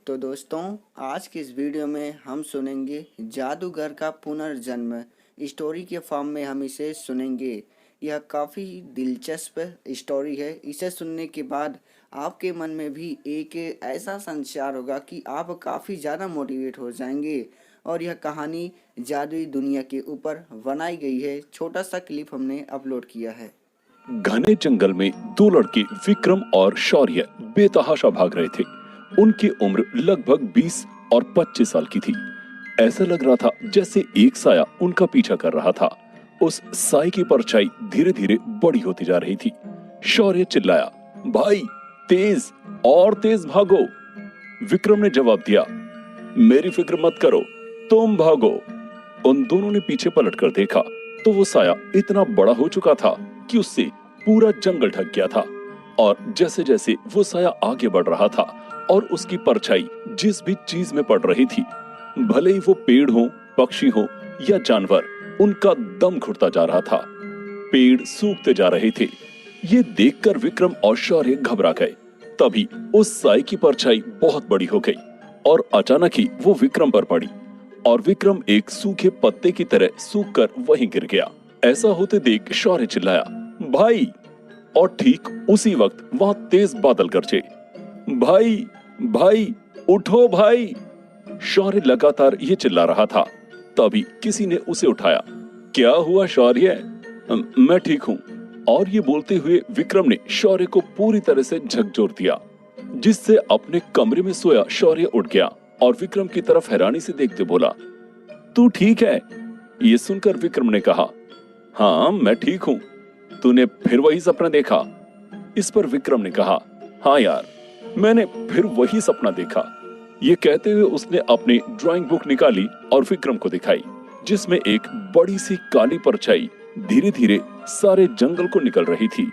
तो दोस्तों, आज की इस वीडियो में हम सुनेंगे जादूगर का पुनर्जन्म। स्टोरी के फॉर्म में हम इसे सुनेंगे। यह काफ़ी दिलचस्प स्टोरी है। इसे सुनने के बाद आपके मन में भी एक ऐसा संचार होगा कि आप काफ़ी ज़्यादा मोटिवेट हो जाएंगे। और यह कहानी जादुई दुनिया के ऊपर बनाई गई है। छोटा सा क्लिप हमने अपलोड किया है। घने जंगल में दो लड़के विक्रम और शौर्य बेतहाशा भाग रहे थे। उनकी उम्र लगभग 20 और 25 साल की थी। ऐसा लग रहा था जैसे एक साया उनका पीछा कर रहा था। उस साए की परछाई धीरे धीरे बड़ी होती जा रही थी। शौर्य चिल्लाया, भाई तेज और तेज भागो। विक्रम ने जवाब दिया, मेरी फिक्र मत करो, तुम भागो। उन दोनों ने पीछे पलटकर देखा तो वो साया इतना बड़ा हो चुका था कि उससे पूरा जंगल ढक गया था। और जैसे जैसे वो साया आगे बढ़ रहा था और उसकी परछाई जिस भी चीज में पड़ रही थी, भले ही वो पेड़ हो, पक्षी हो या जानवर, उनका दम घुटता जा रहा था। पेड़ सूखते जा रहे थे। ये देखकर विक्रम और शौर्य घबरा गए। तभी उस साए की परछाई बहुत बड़ी हो गई और अचानक ही वो विक्रम पर पड़ी और विक्रम एक सूखे पत्ते की तरह सूखकर वहीं गिर गया। ऐसा होते देख शौर्य चिल्लाया, भाई। और ठीक उसी वक्त वहां तेज बादल गरजे। भाई भाई उठो भाई। शौर्य लगातार ये चिल्ला रहा था। तभी किसी ने उसे उठाया। क्या हुआ शौर्य? मैं ठीक हूं। और ये बोलते हुए विक्रम ने शौर्य को पूरी तरह से झकझोर दिया, जिससे अपने कमरे में सोया शौर्य उठ गया और विक्रम की तरफ हैरानी से देखते बोला, तू ठीक है? ये सुनकर विक्रम ने कहा, हाँ मैं ठीक हूं। तूने फिर वही सपना देखा? इस पर विक्रम ने कहा, हाँ यार, मैंने फिर वही सपना देखा। ये कहते हुए उसने अपनी ड्राइंग बुक निकाली और विक्रम को दिखाई, जिसमें एक बड़ी सी काली परछाई धीरे धीरे सारे जंगल को निकल रही थी।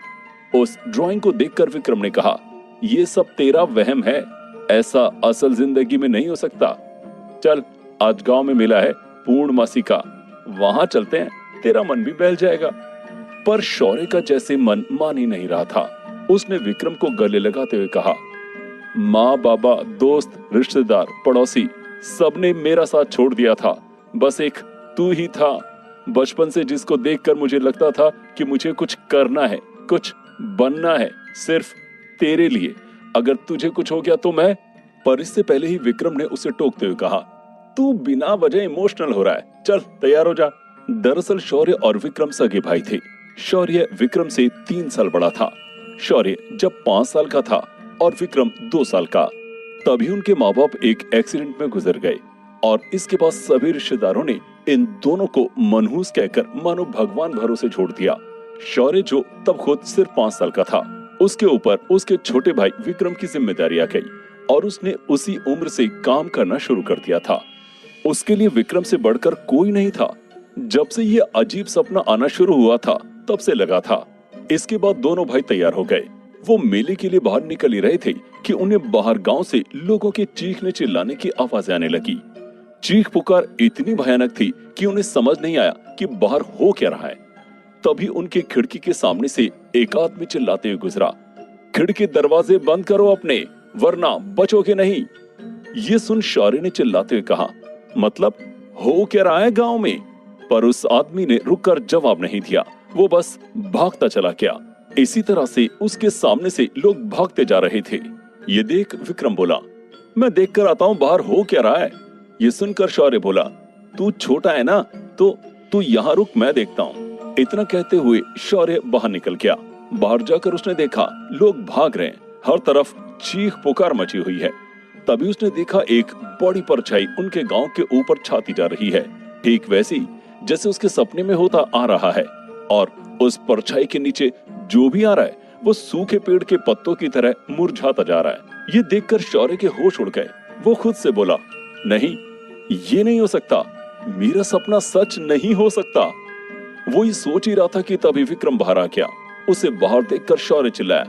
उस ड्राइंग को देखकर विक्रम ने कहा, ये सब तेरा वहम है, ऐसा असल जिंदगी में नहीं हो सकता। चल, आज गांव में मेला है पूर्णमासी का, वहां चलते हैं, तेरा मन भी बहल जाएगा। पर शौर्य का जैसे मन मान ही नहीं रहा था। उसने विक्रम को गले लगाते हुए कहा, माँ बाबा, दोस्त, रिश्तेदार, पड़ोसी, सबने मेरा साथ छोड़ दिया था। बस एक तू ही था, बचपन से जिसको देखकर मुझे लगता था कि मुझे कुछ करना है, कुछ बनना है, सिर्फ तेरे लिए। अगर तुझे कुछ हो गया तो मैं। पर इससे पहले ही विक्रम ने उसे टोकते हुए कहा, तू बिना वजह इमोशनल हो रहा है, चल तैयार हो जा। दरअसल शौर्य और विक्रम सगे भाई थे। शौर्य विक्रम से 3 साल बड़ा था। शौर्य जब 5 साल का था और विक्रम 2 साल का, तभी उनके माँ बाप एक एक्सीडेंट में गुजर गए और इसके बाद सभी रिश्तेदारों ने इन दोनों को मनहूस कहकर मानो भगवान भरोसे छोड़ दिया। शौर्य जो तब खुद सिर्फ 5 साल का था, उसके ऊपर उसके छोटे भाई विक्रम की जिम्मेदारी आ गई और उसने उसी उम्र से काम करना शुरू कर दिया था। उसके लिए विक्रम से बढ़कर कोई नहीं था। जब से ये अजीब सपना आना शुरू हुआ था, तब से लगा था। इसके बाद दोनों भाई तैयार हो गए। वो मेले के लिए बाहर निकल ही रहे थे कि उन्हें बाहर गांव से लोगों के चीखने चिल्लाने की आवाजें आने लगी। चीख पुकार इतनी भयानक थी कि उन्हें समझ नहीं आया कि बाहर हो क्या रहा है। तभी उनके खिड़की के सामने से एक आदमी चिल्लाते हुए गुजरा, खिड़की दरवाजे बंद करो अपने, वरना बचोगे नहीं। ये सुन शौर्य ने चिल्लाते हुए कहा, मतलब हो क्या रहा है गांव में? पर उस आदमी ने रुककर जवाब नहीं दिया, वो बस भागता चला गया। इसी तरह से उसके सामने से लोग भागते जा रहे थे। ये देख विक्रम बोला, मैं देख कर आता हूँ बाहर हो क्या रहा है। ये सुनकर शौर्य बोला, तू छोटा है ना, तो तू यहाँ रुक, मैं देखता हूँ। इतना कहते हुए शौर्य बाहर निकल गया। बाहर जाकर उसने देखा लोग भाग रहे हैं, हर तरफ चीख पुकार मची हुई है। तभी उसने देखा एक बड़ी परछाई उनके गांव के ऊपर छाती जा रही है, ठीक वैसी जैसे उसके सपने में होता आ रहा है। और उस परछाई के नीचे जो भी आ रहा है वो सूखे पेड़ के पत्तों की तरह मुरझाता जा रहा है। ये देखकर शौर्य के होश उड़ गए। वो खुद से बोला, नहीं, ये नहीं हो सकता, मेरा सपना सच नहीं हो सकता। वो ये सोच ही रहा था कि तभी विक्रम बाहर आ गया। उसे बाहर देखकर शौर्य चिल्लाया,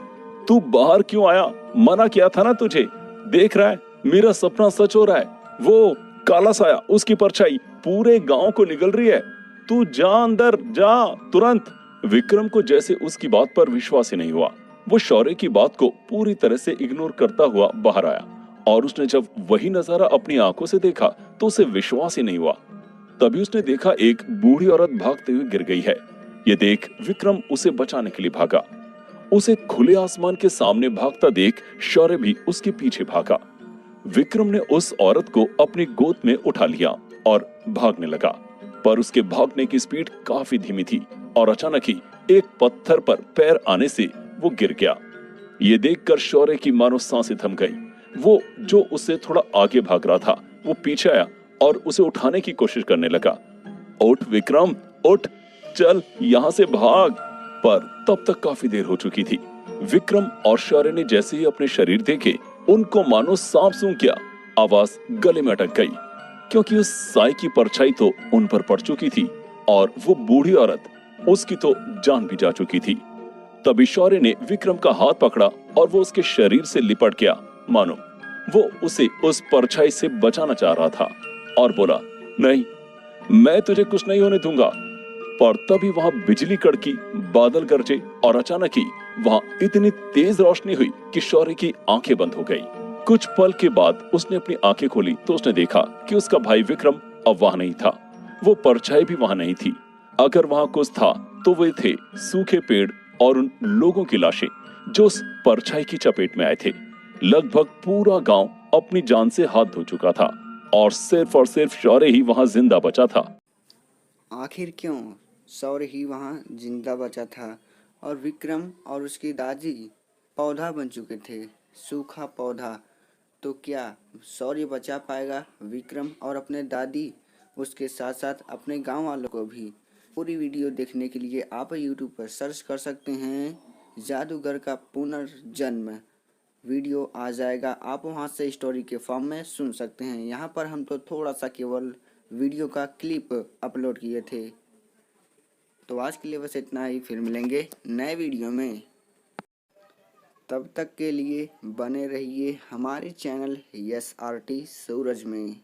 तू बाहर क्यों आया? मना किया था ना तुझे, देख रहा है मेरा सपना सच हो रहा है। वो काला साया, उसकी परछाई पूरे गांव को निगल रही है। तू जा अंदर, जा तुरंत। विक्रम को जैसे उसकी बात पर विश्वास ही नहीं हुआ। वो शौर्य की बात को पूरी तरह से इग्नोर करता हुआ बाहर आया और उसने जब वही नजारा अपनी आंखों से देखा तो उसे विश्वास ही नहीं हुआ। तभी उसने देखा एक बूढ़ी औरत भागते हुए गिर गई है। ये देख विक्रम उसे बचाने के लिए भागा। उसे खुले आसमान के सामने भागता देख शौर्य भी उसके पीछे भागा। विक्रम ने उस औरत को अपनी गोद में उठा लिया और भागने लगा, पर उसके भागने की स्पीड काफी धीमी थी और अचानक ही एक पत्थर पर पैर आने से वो गिर गया। ये देखकर शौर्य की मानो सांसें थम गई। वो जो उससे थोड़ा आगे भाग रहा था वो पीछे आया और उसे उठाने की कोशिश करने लगा। उठ विक्रम, उठ, चल यहाँ से भाग। पर तब तक काफी देर हो चुकी थी। विक्रम और शौर्य ने जैसे ही अपने शरीर देखे, उनको मानो सांप सूंघ गया। आवाज गले में अटक गई, क्योंकि उस साई की परछाई तो उन पर पड़ चुकी थी और वो बूढ़ी औरत, उसकी तो जान भी जा चुकी थी। तभी शौर्य ने विक्रम का हाथ पकड़ा और वो उसके शरीर से लिपट गया, मानो वो उसे उस परछाई से बचाना चाह रहा था, और बोला, नहीं, मैं तुझे कुछ नहीं होने दूंगा। पर तभी वहां बिजली कड़की, बादल गरजे और अचानक ही वहां इतनी तेज रोशनी हुई कि शौर्य की आंखें बंद हो गई। कुछ पल के बाद उसने अपनी आंखें खोली तो उसने देखा कि उसका भाई विक्रम अब वहां नहीं था। वो परछाई भी वहां नहीं थी। अगर वहां कुछ था तो वे थे सूखे पेड़ और उन लोगों की लाशें जो उस परछाई की चपेट में आए थे। लगभग पूरा गांव अपनी जान से हाथ धो चुका था और सिर्फ शौर्य ही वहां जिंदा बचा था। आखिर क्यों शौर्य ही वहाँ जिंदा बचा था और विक्रम और उसकी दादी पौधा बन चुके थे, सूखा पौधा। तो क्या शौर्य बचा पाएगा विक्रम और अपने दादी, उसके साथ साथ अपने गांव वालों को भी? पूरी वीडियो देखने के लिए आप यूट्यूब पर सर्च कर सकते हैं जादूगर का पुनर्जन्म। वीडियो आ जाएगा, आप वहां से स्टोरी के फॉर्म में सुन सकते हैं। यहाँ पर हम तो थोड़ा सा केवल वीडियो का क्लिप अपलोड किए थे। तो आज के लिए बस इतना ही, फिर मिलेंगे नए वीडियो में। तब तक के लिए बने रहिए हमारे चैनल SRT सूरज में।